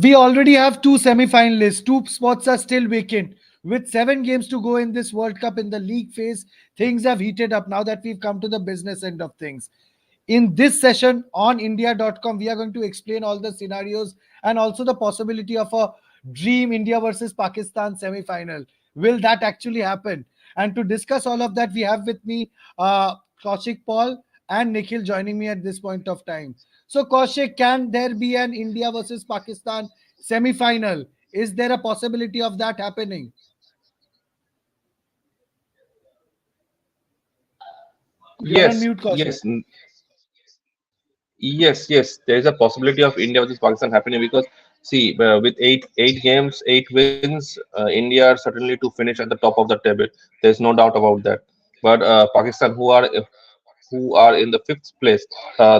We already have two semi-finalists. Two spots are still vacant. With 7 games to go in this World Cup in the league phase, things have heated up now that we've come to the business end of things. In this session on India.com, we are going to explain all the scenarios and also the possibility of a dream India versus Pakistan semi-final. Will that actually happen? And to discuss all of that, we have with me Kaushik Paul and Nikhil joining me at this point of time. So, Kaushik, can there be an India versus Pakistan semi-final? Is there a possibility of that happening? You're on Yes, mute, Kaushik. yes, yes. There is a possibility of India versus Pakistan happening because see, with eight games, 8 wins, India are certainly to finish at the top of the table. There's no doubt about that. But Pakistan, who are in the fifth place,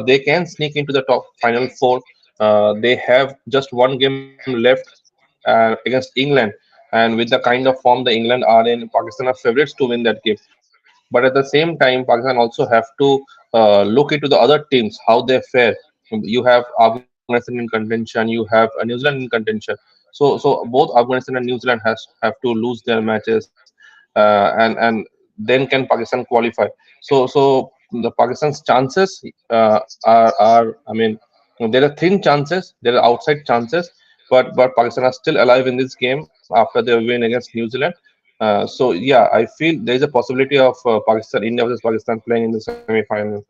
they can sneak into the top final four. They have just one game left against England, and with the kind of form the England are in, Pakistan are favorites to win that game. But at the same time, Pakistan also have to look into the other teams how they fare. You have Afghanistan in contention, you have New Zealand in contention. So both Afghanistan and New Zealand have to lose their matches, and then can Pakistan qualify. So the Pakistan's chances are, I mean, there are thin chances, there are outside chances, but Pakistan are still alive in this game after their win against New Zealand. So yeah, I feel there is a possibility of Pakistan, India versus Pakistan playing in the semi-final.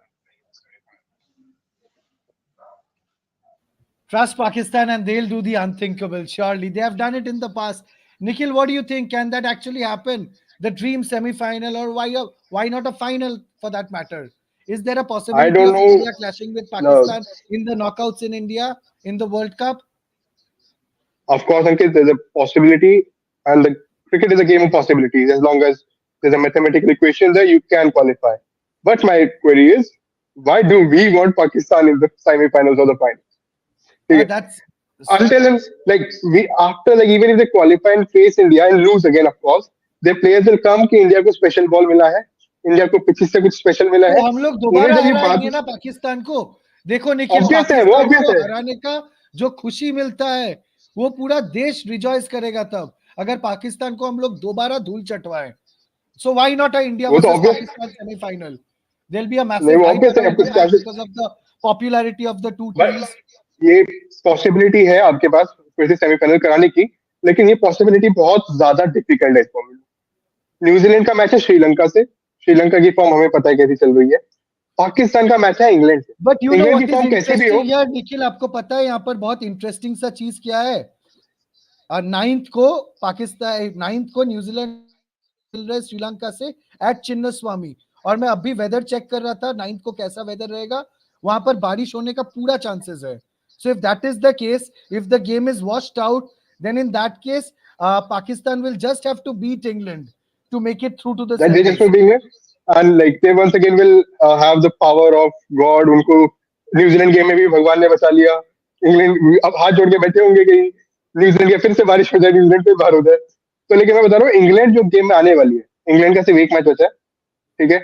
Trust Pakistan and they'll do the unthinkable. Surely they have done it in the past. Nikhil, what do you think? Can that actually happen? The dream semi-final, or why not a final for that matter? Is there a I possibility don't of know. India clashing with No, Pakistan in the knockouts in India in the World Cup? of course, Ankit, there's a possibility, and the cricket is a game of possibilities. As long as there's a mathematical equation there, you can qualify. But my query is, why do we want Pakistan in the semi-finals or the finals? Okay. That's Until and like we after like even if they qualify and face India and lose again, of course, their players will come कि India को special ball मिला है, India को pitch से कुछ special मिला तो है. हम लोग उन्हें दोबारा जब ये हराएंगे बात ना पाकिस्तान को. देखो निखिल, ऑब्वियस है, वो पाकिस्तान ऑब्वियस को है. हराने का जो खुशी मिलता है वो पूरा देश रिजॉइस करेगा तब, अगर पाकिस्तान को हम लोग दोबारा धूल चटवाएं. So why not a India वो तो versus obvious Pakistan semi-final? There'll be a नहीं, massive वो hype ऑब्वियस है, around आपको the match chances. because of the popularity of the two but teams. ये पॉसिबिलिटी है आपके पास फिर से सेमीफाइनल कराने की, लेकिन ये पॉसिबिलिटी बहुत ज्यादा डिफिकल्ट है इस फॉर्म में. न्यूजीलैंड का मैच है श्रीलंका से. श्रीलंका की फॉर्म हमें पता है कैसी चल रही है. पाकिस्तान का मैच है इंग्लैंड से. But you know इंग्लैंड की what is फॉर्म कैसी भी हो. interesting here, निखिल, आपको पता है यहाँ पर बहुत इंटरेस्टिंग सा चीज क्या है? नाइन्थ को पाकिस्तान, नाइन्थ को न्यूजीलैंड मिल रहे श्रीलंका से एट चिन्न स्वामी. और मैं अभी वेदर चेक कर रहा था, नाइन्थ को कैसा वेदर रहेगा. वहां पर बारिश होने का पूरा चांसेस है. So if that is the case, if the game is washed out, then in that case Pakistan will just have to beat England to make it through to the That they just for semis. being here, and like they once again will have the power of God. उनको New Zealand game में भी भगवान ने बचा लिया. England अब हाथ जोड़ के बैठे होंगे कि न्यूजीलैंड के फिर से बारिश हो जाए, न्यूजीलैंड पे बाहर हो जाए. तो लेकिन मैं बता रहा हूँ, इंग्लैंड जो गेम में आने वाली है, इंग्लैंड का सिर्फ एक मैच बचा है. ठीक है.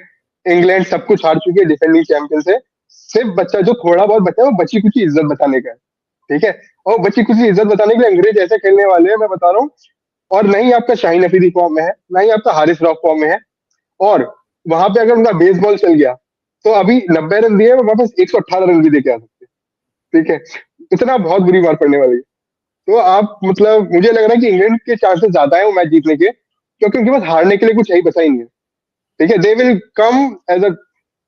इंग्लैंड सब कुछ हार चुकी है, डिफेंडिंग चैंपियन से. सिर्फ बच्चा जो थोड़ा बहुत बचा है वो बची कुछ इज्जत बचाने का है. ठीक है. और बच्ची कुछ इज्जत बताने के लिए अंग्रेज ऐसे खेलने वाले हैं, मैं बता रहा हूँ. और नहीं आपका शाहीन अफरीदी फॉर्म में है, ना ही आपका हारिस रॉफ फॉर्म में है. और वहां पे अगर उनका बेसबॉल चल गया तो अभी 90 रन दिए, वो वापस 118 रन भी देके आ सकते हैं. ठीक है. इतना बहुत बुरी मार पड़ने वाली है. तो आप मतलब मुझे लग रहा है कि इंग्लैंड के चांसेस ज्यादा है वो मैच जीतने के, क्योंकि उनके पास हारने के लिए कुछ है ही बचा ही नहीं है. ठीक है. They will come as a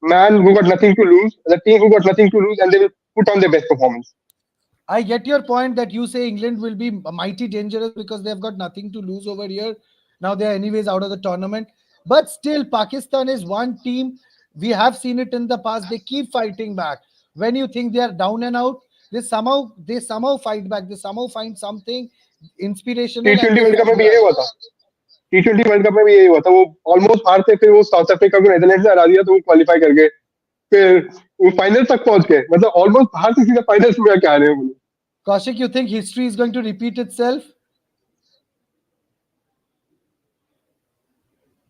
man who got nothing to lose, as a team who got nothing to lose, and they will put on their best performance. I get your point that you say England will be mighty dangerous because they've got nothing to lose over here. Now they are anyways out of the tournament. But still, Pakistan is one team. We have seen it in the past. They keep fighting back. When you think they are down and out, they somehow fight back. They somehow find something T inspirational and twenty they world cup में fight भी यही back. हुआ था. T20 world cup में भी यही हुआ था. वो ऑलमोस्ट हारते, फिर वो साउथ अफ्रीका को नेदरलैंड से हरा दिया तो वो क्वालिफाई कर गए. फिर वो फाइनल तक पहुंच गए. मतलब ऑलमोस्ट बाहर से सीधा फाइनल्स में आके आ रहे हैं वो लोग. Kaushik, you think history is going to repeat itself?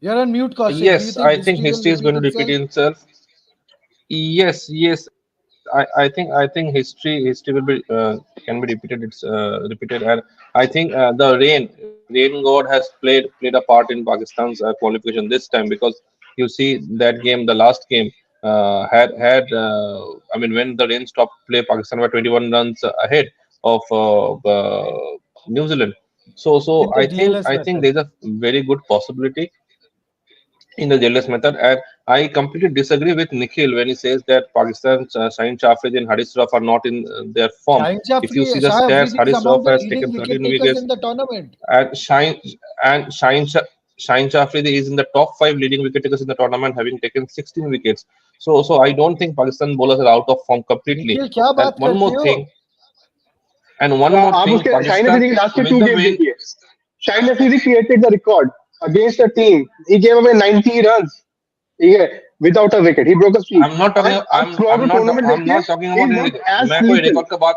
You're on mute, Kaushik. Do you Yes, think I think history will history is repeat going to repeat itself? itself. Yes, I think history will be can be repeated. It's repeated, and I think the rain god has played a part in Pakistan's qualification this time, because you see that game, the last game, had I mean, when the rain stopped play, Pakistan were 21 runs ahead of New Zealand. So in the DLS I think method. there's a very good possibility in the jealous method. And I completely disagree with Nikhil when he says that Pakistan's Shaheen Shafri and Haris Rauf are not in their form. If you see the Shah stats, Afridi is Haris Rauf among the has leading taken wicket 13 takers wickets, in the tournament. and Shaheen Shafri is in the top five leading wicket takers in the tournament, having taken 16 wickets. So I don't think Pakistan bowlers are out of form completely. Nikhil क्या And बात one करते more हो? thing, and one more आप thing, उसके Shaheen Pakistan Afridi के last के with to the games win. देखिए. Shaheen Afridi created the record against a team. He gave away 90 runs. ठीक है, without a wicket. He broke a streak. I'm not talking. And आप throughout the tournament I'm देखिए, not talking he about is any not record. as मैं कोई lethal. Record का बात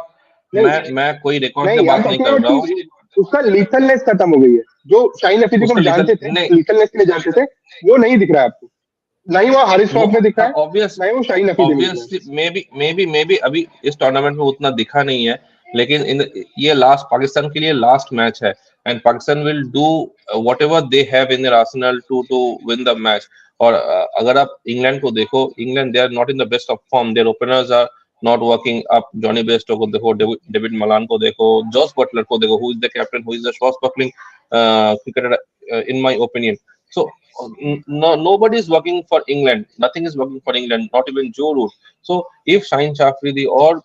नहीं मैं कोई रिकॉर्ड का नहीं, I'm बात नहीं talking कर about रहा हूँ. कि उसका लीथलनेस खत्म हो गई है. जो शाहिन अफरीदी को उसका हम लिथल जानते थे, नहीं, लीथलनेस के लिए जानते थे, वो नहीं दिख रहा है आपको. ना ही वो हारिस वो रॉफ में दिख रहा है, ऑब्वियस ना ही वो शाहिन अफरीदी में दिख रहा है. ऑब्वियसली मे बी अभी इस टूर्नामेंट में उतना दिखा नहीं है, लेकिन इन ये लास्ट पाकिस्तान के लिए लास्ट मैच है, and Pakistan will do whatever they have in their arsenal to win the match. और अगर आप इंग्लैंड को देखो, England they are not in the best of form, their openers are not working. आप Jonny Bairstow को देखो, David Malan को देखो, जॉस बटलर को देखो, who is the captain, who is the shot buckling cricketer in my opinion. So no, nobody is working for England. Nothing is working for England. Not even Joe Root. So if Shaheen Shafridi or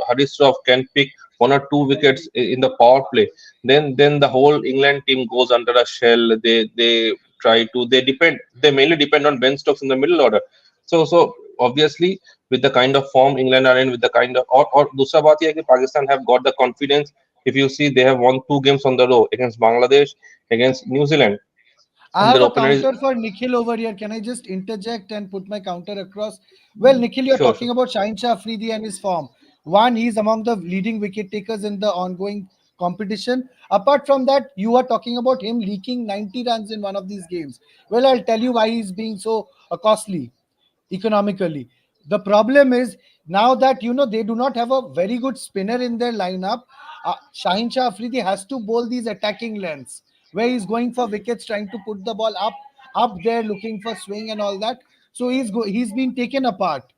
Haris Rauf can pick one or two wickets in the power play, then the whole England team goes under a shell. They mainly depend on Ben Stokes in the middle order. So obviously, with the kind of form England are in, with the kind of, or दूसरा बात ये है कि Pakistan have got the confidence. If you see, they have won two games on the row against Bangladesh, against New Zealand, I and have their a opener is counter for Nikhil over here. Can I just interject and put my counter across? Well, Nikhil, you're sure, talking sure. about Shaheen Shah Afridi and his form. One, he's among the leading wicket takers in the ongoing competition. Apart from that, you are talking about him leaking 90 runs in one of these games. Well, I'll tell you why he's being so costly economically. The problem is now that they do not have a very good spinner in their lineup. Shaheen Shah Afridi has to bowl these attacking lengths where he's going for wickets, trying to put the ball up there, looking for swing and all that. So he's been taken apart.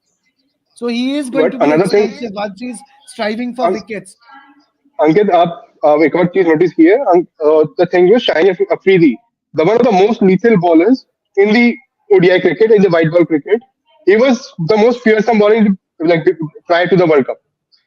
So he is going But to be another thing, expensive once he's striving for wickets. अंकित आप एक और चीज notice की है. The thing with Shaheen Afridi, the one of the most lethal bowlers in the ODI cricket, in the white ball cricket, he was the most fearsome bowler like prior to the World Cup.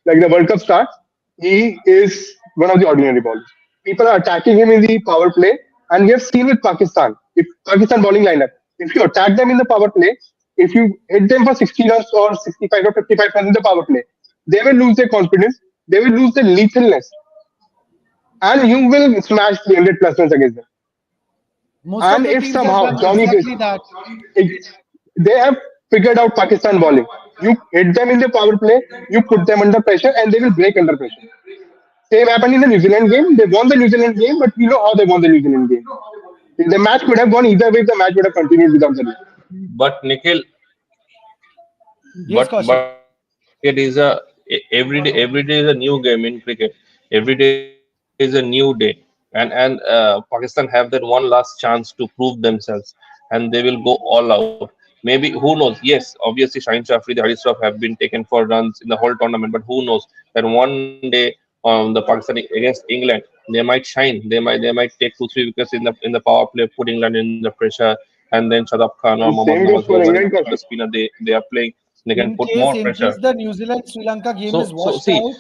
Like the World Cup starts, he is one of the ordinary bowlers. People are attacking him in the power play, and we have seen with Pakistan, if Pakistan bowling lineup, if you attack them in the power play, if you hit them for 60 runs or 65 or 55 runs in the power play, they will lose their confidence, they will lose their lethalness, and you will smash 300 plus runs against them. Most of And the if teams have somehow done Johnny exactly that. they have figured out Pakistan bowling, you hit them in the power play, you put them under pressure, and they will break under pressure. Same happened in the New Zealand game. They won the New Zealand game, but you know how they won the New Zealand game. The match could have gone either way. The match would have continued without the lead. But Nikhil, Yes, Kaushik. but Nikhil, cricket is every day is a new game in cricket. Every day is a new day, and Pakistan have that one last chance to prove themselves, and they will go all out. Maybe, who knows? Yes, obviously Shaheen Shafri, the Haris Rauf have been taken for runs in the whole tournament, but who knows that one day the Pakistan against England, they might shine. They might take two three wickets in the power play, put England in the pressure, and then Shadab Khan or The Mohammad same Nawaz, goes for whoever England, the Kaushik. spinner they are playing, they can put more In pressure. case the New Zealand Sri Lanka game is So washed see, out,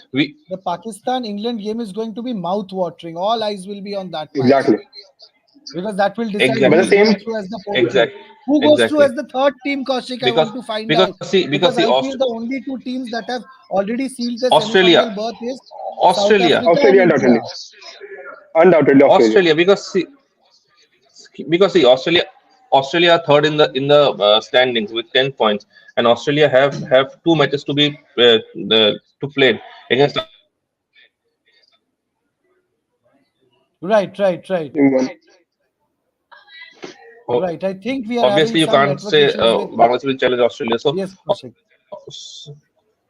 the Pakistan England game is going to be mouth watering. All eyes will be on that match Exactly. because that will decide But exactly, the who's same, going through as the fourth team. exactly, Who goes through exactly. as the third team, Kaushik? I want to find out Because because see, I feel the only two teams that have already sealed the Australia, semi-final berth is South Australia, Africa and Australia India. undoubtedly, undoubtedly Australia. Australia. Because see, Australia are third in the standings with 10 points, and Australia have two matches to be to play against Afghanistan and Bangladesh. So Right, right, right, In one. right. I think we are obviously having you some can't network say issues with. Bangladesh will challenge Australia. So Yes, Kaushik.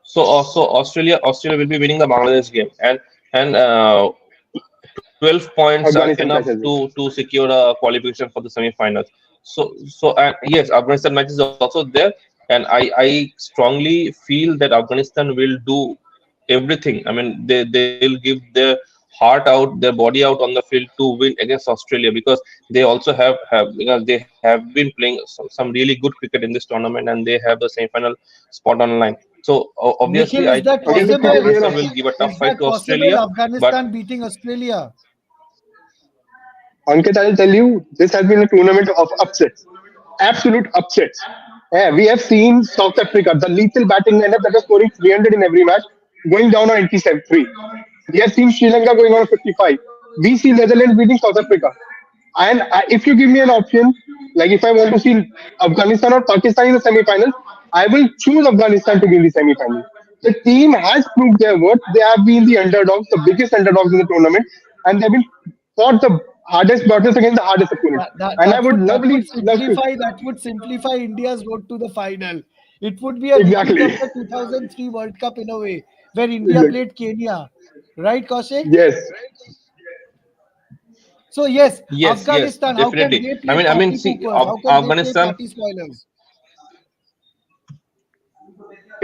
So, Australia will be winning the Bangladesh game, and 12 points are enough Afghanistan matches. to secure a qualification for the semi-finals. So and yes, Afghanistan match is also there, and I strongly feel that Afghanistan will do everything. I mean, they'll give their heart out, their body out on the field to win against Australia, because they also have because they have been playing some really good cricket in this tournament, and they have the semi-final spot on line. So obviously, Nikhil, I is that Okay, think this could possible? be an Afghanistan option. will give a tough Is fight that to possible? Australia, but Afghanistan beating Australia? Ankit, I'll tell you, this has been a tournament of upsets, absolute upsets. Yeah, we have seen South Africa, the lethal batting lineup that was scoring 300 in every match, going down on 83. We have seen Sri Lanka going on 55. We see Netherlands beating South Africa. And if you give me an option, like if I want to see Afghanistan or Pakistan in the semi-finals, I will choose Afghanistan to be in the semi-finals. The team has proved their worth. They have been the underdogs, the biggest underdogs in the tournament, and they've been fought the hardest battles against the hardest opponents. That, that, And I that would would that would love to simplify India's road to the final. It would be a repeat exactly, of the 2003 World Cup in a way, where India exactly. played Kenya, right, Kaushik? Yes, So yes, yes, Afghanistan. How can definitely. they I play mean, party see, poopers? How can they play Afghanistan. party spoilers?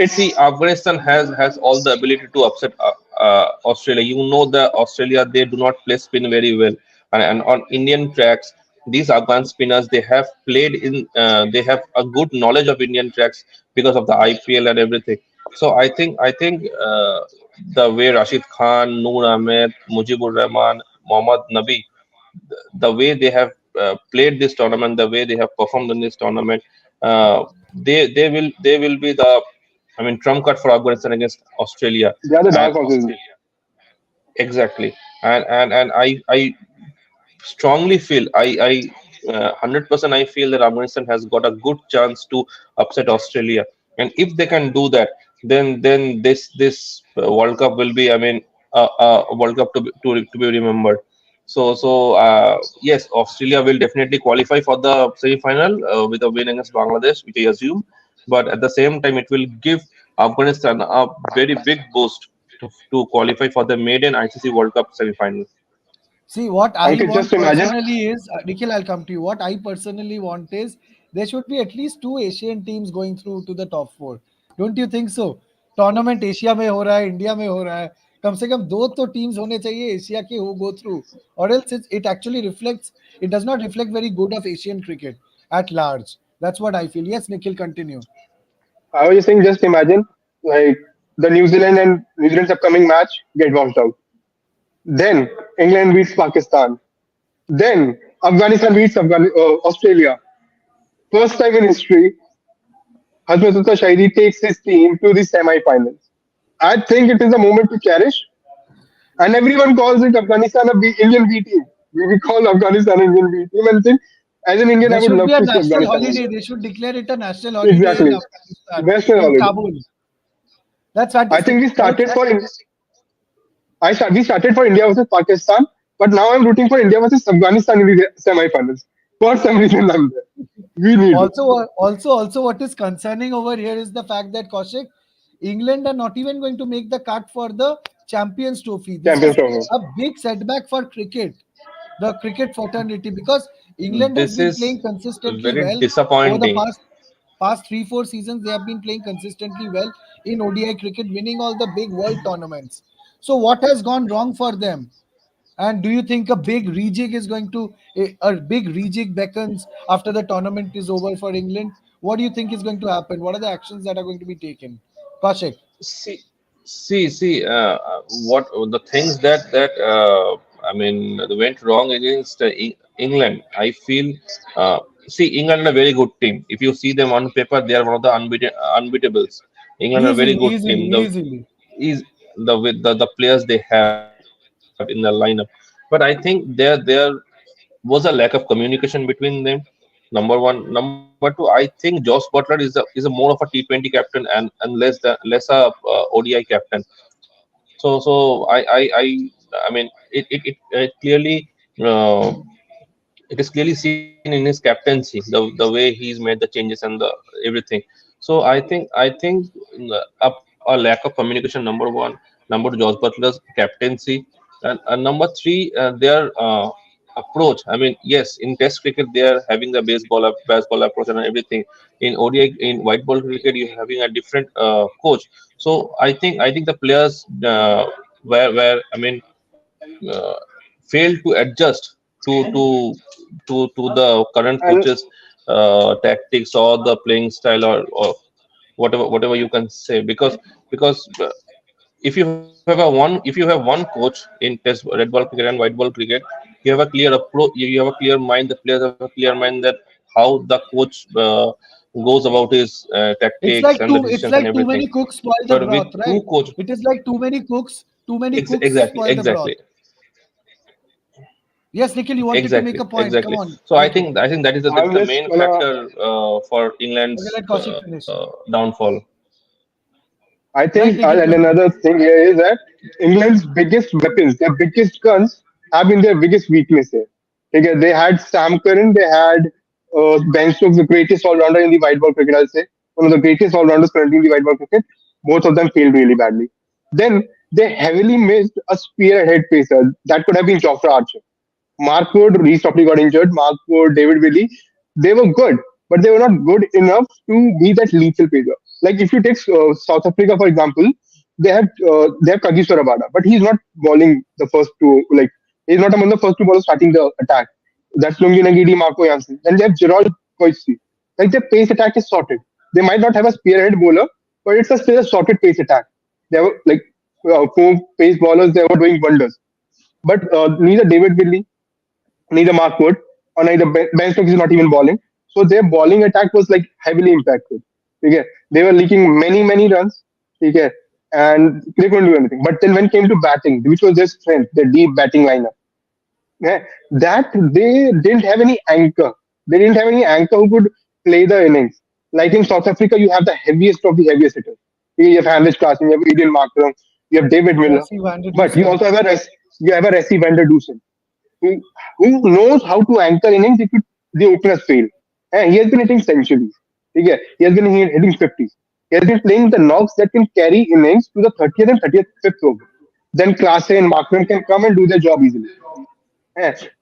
See, it's Afghanistan has all the ability to upset Australia. You know that Australia, they do not play spin very well, and on Indian tracks, these Afghan spinners, they have played in. They have a good knowledge of Indian tracks because of the IPL and everything. So I think the way Rashid Khan, Noor Ahmed, Mujibur Rahman, Mohammad Nabi, the way they have played this tournament, the way they have performed in this tournament, they will be the, I mean, trump card for Afghanistan against Australia. they are the And dark horses. exactly, and I strongly feel I 100% I feel that Afghanistan has got a good chance to upset Australia, and if they can do that, then this World Cup will be, I mean, a World Cup to be remembered. So yes, Australia will definitely qualify for the semi-final with a win against Bangladesh, which I assume, but at the same time, it will give Afghanistan a very big boost to qualify for the maiden ICC World Cup semi-final. See, what I Ankit, just want imagine. personally is, Nikhil, I'll come to you. What I personally want is there should be at least two Asian teams going through to the top four. Don't you think so? Tournament Asia में हो रहा है India में हो रहा है कम से कम दो तो टीम्स होने चाहिए एशिया के who go through or else it actually reflects it does not reflect very good of Asian cricket at large. That's what I feel. Yes, Nikhil, continue. I was just saying, just imagine like the New Zealand's upcoming match get washed out. Then England beats Pakistan. Then Afghanistan beats Australia. First time in history, Hasmatulla Shahidi takes his team to the semi-finals. I think it is a moment to cherish, and everyone calls it Afghanistan Indian B team. We call Afghanistan Indian B team, and think as an Indian, I There would should be love a to see national Afghanistan win. holiday. They should declare it a national holiday in Exactly, Afghanistan, national in holiday. Kabul. That's I fantastic. think we started for India versus Pakistan, but now I'm rooting for India versus Afghanistan in the semi-finals. For some reason, I'm there. We need it. Also, what is concerning over here is the fact that Kaushik, England are not even going to make the cut for the Champions Trophy. This Champions is Trophy. a big setback for cricket, the cricket fraternity, because England has This been is playing consistently very well over the disappointing. past 3 4 seasons. They have been playing consistently well in ODI cricket, winning all the big world tournaments. So, what has gone wrong for them? And do you think a big rejig is going to a big rejig beckons after the tournament is over for England? What do you think is going to happen? What are the actions that are going to be taken? Kaushik. See, see, what the things I mean went wrong against England. I feel, see, England are a very good team. If you see them on paper, they are one of the unbeatables. England are a very Easily, good easily, team. easily. Is with the players they have in the lineup, but I think there was a lack of communication between them. Number one, number two. I think Josh Butler is a more of a T20 captain and less a ODI captain. So I mean it clearly uh, it is clearly seen in his captaincy, the way he's made the changes and the everything. So I think a lack of communication, number one. Number two, Josh Butler's captaincy, and number three, their approach. I mean, yes, in Test cricket they are having a baseball approach and everything. In ODI, in white ball cricket, you're having a different coach. So I think the players were I mean failed to adjust to to to the current And coaches tactics or the playing style, or whatever you can say, because if you have one coach in test red ball cricket and white ball cricket, you have a clear approach, you have a clear mind, the players have a clear mind that how the coach goes about his tactics and the It's decisions and like too everything. many cooks spoil the But with broth, two right? coach, It is like too many cooks exactly, spoil the broth. Yes, Nikhil, you wanted to make exactly, a point. Come exactly. on, So I make it. think I think that is I'm the just main gonna factor for Okay, England's let Kaushik finish. downfall. I Right, think, Nikhil, and continue. another thing here is that England's biggest weapons, their biggest guns, have been their biggest weakness here. Okay, they had Sam Curran, they had Ben Stokes, the greatest all-rounder in the white ball cricket, I'll say. One of the greatest all-rounders currently in the white ball cricket. Both of them failed really badly. Then they heavily missed a spearhead pacer. That could have been Jofra Archer. Mark Wood, Reece Topley got injured. Mark Wood, David Willey, they were good, but they were not good enough to be that lethal pacer. Like if you take South Africa for example, they have Kagiso Rabada, but he's not bowling the first two. Like he's not among the first two bowlers starting the attack. That's Lungi Nagidi, Marco Jansen. Then they have Gerald Coetzee. Like their pace attack is sorted. They might not have a spearhead bowler, but it's still a sorted pace attack. They have like four pace bowlers. They were doing wonders. But neither David Willey, neither Mark Wood, or neither Ben Stokes is not even bowling. So their bowling attack was like heavily impacted. Okay. They were leaking many runs. Okay. And they couldn't do anything. But then when it came to batting, which was their strength, their deep batting lineup, yeah, that they didn't have any anchor. They didn't have any anchor who could play the innings. Like in South Africa, you have the heaviest of the heaviest hitters. You have Hamish Clarkson, you have Adrian Markram, you have David Miller, Rassi van der but you Dusen. also have you have a Ressi Van der Dusen who, who knows how to anchor innings if the openers fail. And he has been hitting centuries. Okay? He has been hitting 50s. He has been playing the knocks that can carry innings to the 30th and 35th over. Then Klase and Markman can come and do their job easily.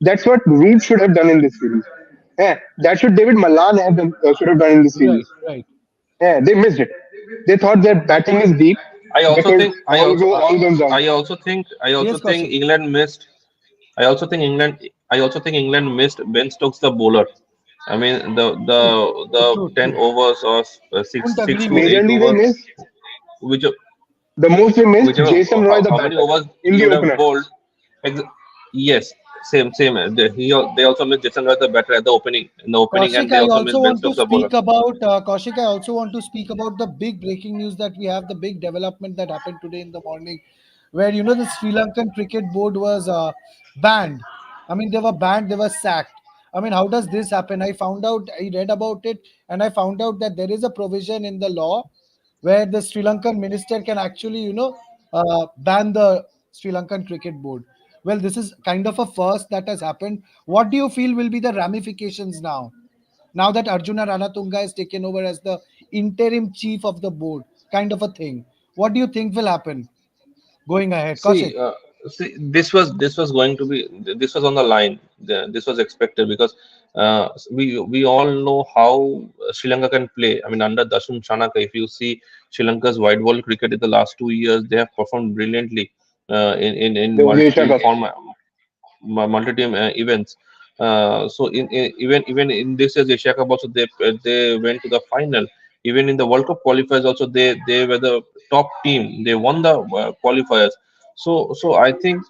That's what Root should have done in this series. That should David Malan should have done in this Right, series. right. They missed it. They thought their batting is deep. I They also could think I all also go all guns down. I also Yes, think Kaushik. England missed. I also think England missed Ben Stokes the bowler. I mean True, the true, 10 true. overs or Couldn't six agree to more. eight Majorly they overs, missed. which The most they missed whichever Jason Roy, the how many batter, overs in he the would have opener. bowled. Ex- yes, same. They also missed Jason as the batter at the opening in the opening, and Kaushik, they I also also missed Ben want to Stokes the bowler. speak about Kaushik. I also want to speak about the big breaking news that we have, the big development that happened today in the morning, where the Sri Lankan cricket board was banned. I mean, they were banned, they were sacked. I mean, how does this happen? I read about it, and I found out that there is a provision in the law where the Sri Lankan minister can actually, ban the Sri Lankan cricket board. Well, this is kind of a first that has happened. What do you feel will be the ramifications now? Now that Arjuna Ranatunga is taken over as the interim chief of the board, kind of a thing. What do you think will happen going ahead? Kaushik? See, this was going to be this was on the line. This was expected because we all know how Sri Lanka can play. I mean, under Dasun Chanaka, if you see Sri Lanka's white ball cricket in the last 2 years, they have performed brilliantly in They won the Asia multi-team Cup. format, multi-team events. Even in this year's Asia Cup also they went to the final. Even in the World Cup qualifiers also they were the top team. They won the qualifiers. So I think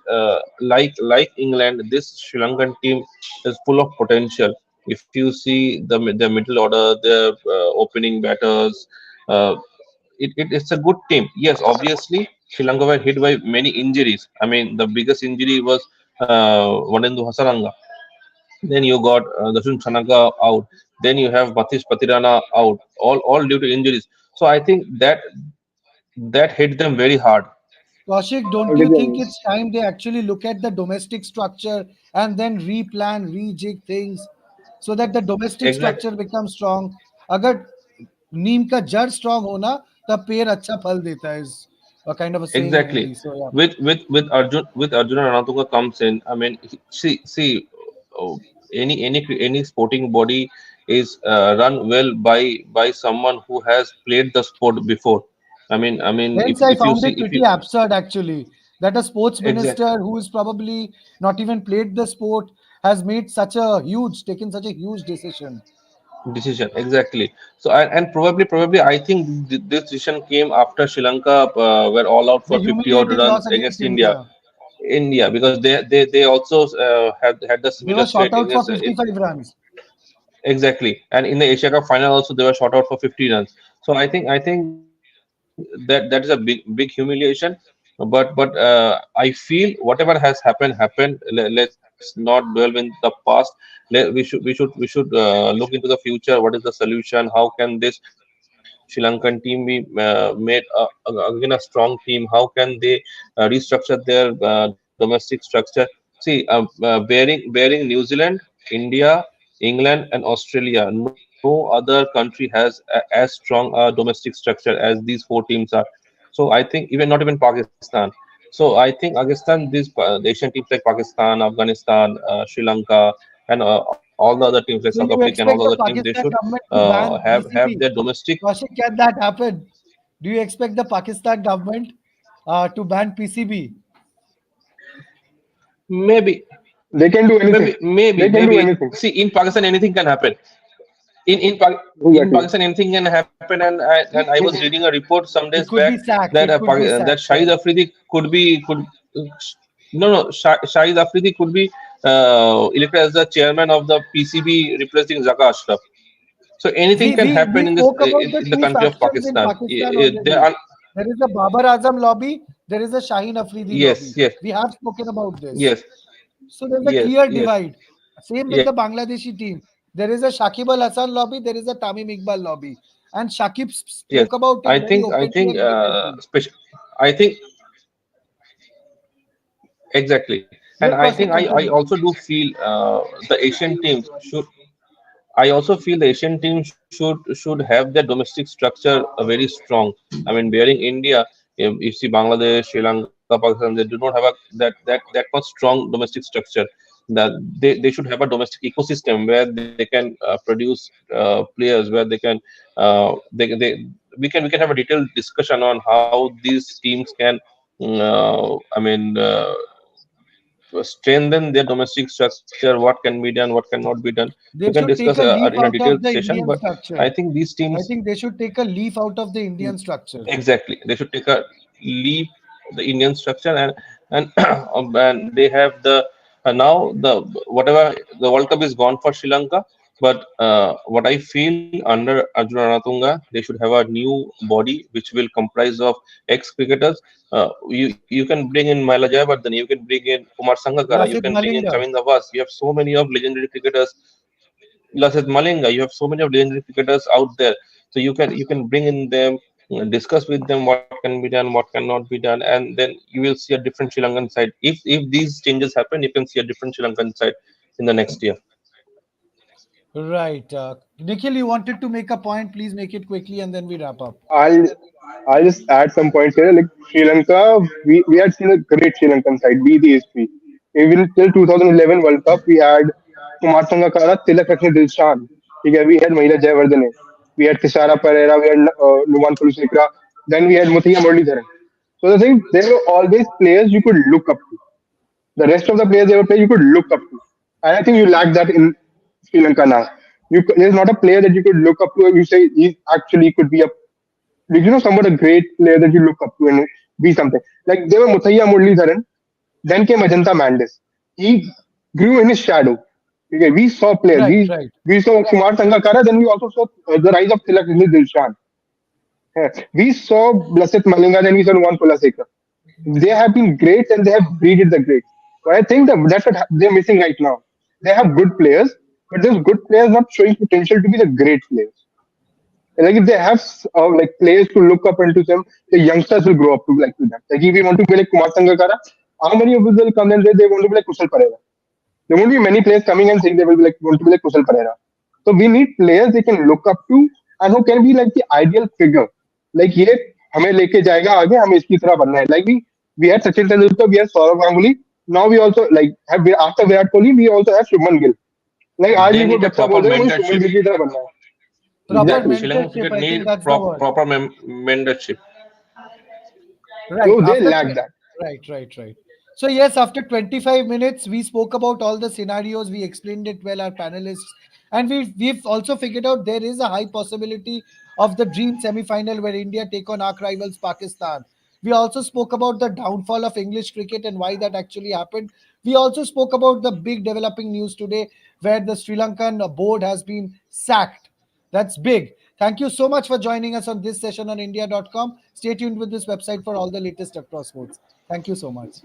like England, this Sri Lankan team is full of potential. If you see the middle order, the opening batters, uh, it's a good team. Yes, obviously Sri Lanka were hit by many injuries. I mean, the biggest injury was Wanendu Hasaranga. Then you got Dashun Chanaka out. Then you have Matish Patirana out. All due to injuries. So I think that hit them very hard. Kaushik, don't you think it's time they actually look at the domestic structure and then replan, rejig things so that the domestic Exactly. structure becomes strong? Agar नीम का जड़ strong होना तब पेड़ अच्छा फल देता है, is a kind of a saying in Exactly. Hindi. So yeah. With Arjuna Ranatuka comes in. I mean, see, oh, any sporting body is run well by someone who has played the sport before. I mean, Hence, I if you found see it if pretty you absurd actually that a sports exact minister who is probably not even played the sport has made taken such a huge decision. decision exactly. So and probably I think this decision came after Sri Lanka were all out The for 50 odd humiliating loss runs against against India. India. India because they also had the They similar were shot state out for against 55 runs. exactly, and in the Asia Cup final also they were shot out for 50 runs. So I think that is a big humiliation. But I feel whatever has happened. Let's not dwell in the past. We should look into the future. What is the solution? How can this Sri Lankan team be made again a strong team? How can they restructure their domestic structure? See, bearing New Zealand, India, England, and Australia. No other country has as strong a domestic structure as these four teams are. So I think even not even Pakistan. So I think Pakistan, the Asian teams like Pakistan, Afghanistan, Sri Lanka, and all the other teams like South So Africa you and all the other expect the teams, they should Pakistan government to ban have their PCB? domestic. Kaushik, can that happen? Do you expect the Pakistan government to ban PCB? Maybe, They can do anything. They can do maybe. See, anything. in Pakistan, anything can happen. In Exactly. Pakistan, anything can happen, and I was reading a report some days back It could be that sacked. It could be That sacked. Shahid Yeah. Afridi could no Shahid Afridi could be elected as the chairman of the PCB replacing Zaka Ashraf. So anything can We happen in this spoke about the in the two country of factions in Pakistan. Pakistan There already. are There is a Babar Azam lobby. There is a Shaheen Afridi yes, lobby. yes, We have spoken about this. yes, So there's a yes, clear yes, divide. Same with the yes. Bangladeshi team. There is a Shakib Al Hassan lobby. There is a Tamim Iqbal lobby. And Shakib Yes, spoke about it very I openly think and blatantly. I think exactly, and Yes, I think Kaushik, I continue. also do feel the Asian teams should. I also feel the Asian team should have their domestic structure very strong. I mean, bearing India, if you see Bangladesh, Sri Lanka, Pakistan, they do not have a that much strong domestic structure. That they should have a domestic ecosystem where they can produce players, where they can we can have a detailed discussion on how these teams can I mean strengthen their domestic structure, what can be done, what cannot be done. We They can should discuss take a leaf in a out detailed of the session, Indian but I structure. think these I teams think they should take a leaf out of the Indian structure. exactly they should take a leap the Indian structure and and they have the now the whatever the World Cup is gone for Sri Lanka, but what I feel under Arjuna Ranatunga they should have a new body which will comprise of ex cricketers. You can bring in Maila Jaya, but then you can bring in Kumar Sangakkara, you can Lasit bring in Malinga. Chaminda Vas. You have so many of legendary cricketers. Lasit Malinga, you have so many of legendary cricketers out there, so you can bring in them, discuss with them what can be done, what cannot be done, and then you will see a different Sri Lankan side. If these changes happen, you can see a different Sri Lankan side in the next year. Right. Nikhil, you wanted to make a point. Please make it quickly and then we wrap up. I'll I'll just add some points here. Like Sri Lanka, we had seen a great Sri Lankan side, be the SP. Even till 2011 World Cup, we had Kumar Sangakkara, Tilak Rakshne Dilshan. Okay, we had Mahila Jayawardene. We had Kishara Pereira, we had Numan Kulusekara. Then we had Muthiya Muralidharan. So the thing, there were always players you could look up to. The rest of the players they were playing, you could look up to. And I think you lack that in Sri Lanka now. There's not a player that you could look up to. You say he actually could be a somewhat a great player that you look up to and be something. Like there were Muthaiya Muralidharan, then came Ajanta Mandis. He grew in his shadow. Okay, we saw players. Right, We right. we saw Kumar Sangakkara, then we also saw the rise of Tilak Dilshan. Yeah. We saw Blasit Malinga, then we saw Nuwan Kulasekar. They have been great and they have breeded the greats. But I think that that's what they're missing right now. They have good players, but those good players not showing potential to be the great players. Like if they have like players to look up into them, the youngsters will grow up to like to them. Like if we want to be like Kumar Sangakkara, how many of us will come and say they want to be like Kusal Pereira? There won't be many players coming and saying they will be like want to be like Kusal Pereira. So we need players they can look up to and who can be like the ideal figure. Like ये हमें लेके जाएगा आगे, हमें इसकी तरह बनना है. Like we had Sachin Tendulkar, we had Saurav Ganguly. Now we also like have after Virat Kohli, we also have Shubman Gill. Like आज They भी कोई need a बच्चा proper बोल देगा मुझे शुभमन mentorship. गिल की तरह बनना है. Proper Exactly. Sri Lankan mentorship, cricket I think need that's the word. mentorship. Right. So they After lack that. right. So yes, after 25 minutes, we spoke about all the scenarios. We explained it well, our panelists, and we've also figured out there is a high possibility of the dream semi-final where India take on arch rivals Pakistan. We also spoke about the downfall of English cricket and why that actually happened. We also spoke about the big developing news today where the Sri Lankan board has been sacked. That's big. Thank you so much for joining us on this session on India.com. Stay tuned with this website for all the latest across sports. Thank you so much.